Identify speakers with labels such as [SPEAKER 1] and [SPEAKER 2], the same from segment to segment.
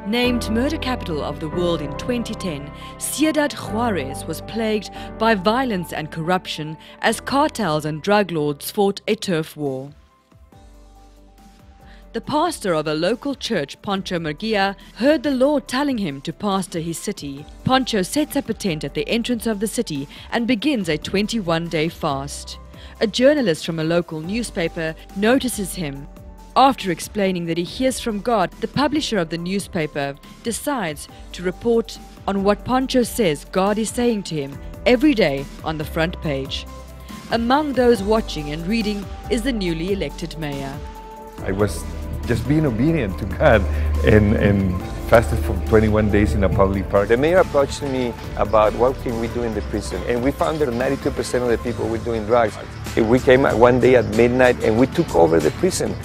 [SPEAKER 1] Named murder capital of the world in 2010, Ciudad Juarez was plagued by violence and corruption as cartels and drug lords fought a turf war. The pastor of a local church, Pancho Murguia, heard the Lord telling him to pastor his city. Pancho sets up a tent at the entrance of the city and begins a 21-day fast. A journalist from a local newspaper notices him. After explaining that he hears from God, the publisher of the newspaper decides to report on what Pancho says God is saying to him every day on the front page. Among those watching and reading is the newly elected mayor.
[SPEAKER 2] I was just being obedient to God and fasted for 21 days in a public park.
[SPEAKER 3] The mayor approached me about what can we do in the prison, and we found that 92% of the people were doing drugs. We came one day at midnight and we took over the prison.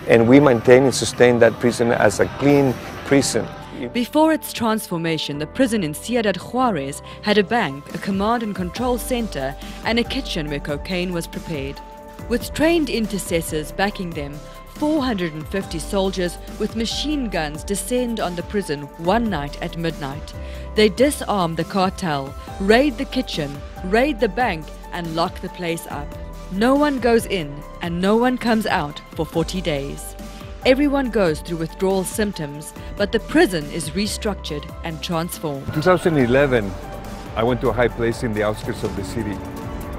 [SPEAKER 3] And we maintain and sustain that prison as a clean prison.
[SPEAKER 1] Before its transformation, the prison in Ciudad Juarez had a bank, a command and control center, and a kitchen where cocaine was prepared. With trained intercessors backing them, 450 soldiers with machine guns descend on the prison one night at midnight. They disarm the cartel, raid the kitchen, raid the bank, and lock the place up. No one goes in and no one comes out for 40 days. Everyone goes through withdrawal symptoms, but the prison is restructured and transformed.
[SPEAKER 2] In 2011, I went to a high place in the outskirts of the city.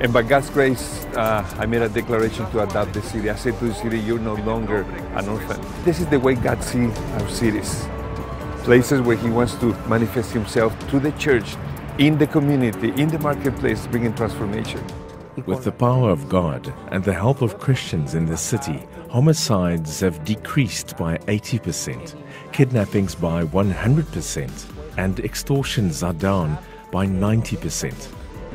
[SPEAKER 2] And by God's grace, I made a declaration to adopt the city. I said to the city, you're no longer an orphan. This is the way God sees our cities. Places where He wants to manifest Himself through the church, in the community, in the marketplace, bringing transformation.
[SPEAKER 4] With the power of God and the help of Christians in the city, homicides have decreased by 80%, kidnappings by 100%, and extortions are down by 90%.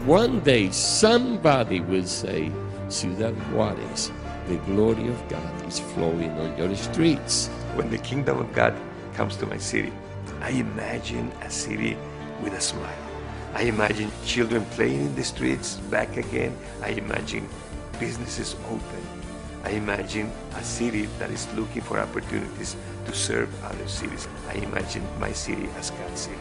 [SPEAKER 5] One day somebody will say, Ciudad Juarez, the glory of God is flowing on your streets.
[SPEAKER 3] When the kingdom of God comes to my city, I imagine a city with a smile. I imagine children playing in the streets back again. I imagine businesses open. I imagine a city that is looking for opportunities to serve other cities. I imagine my city as God's city.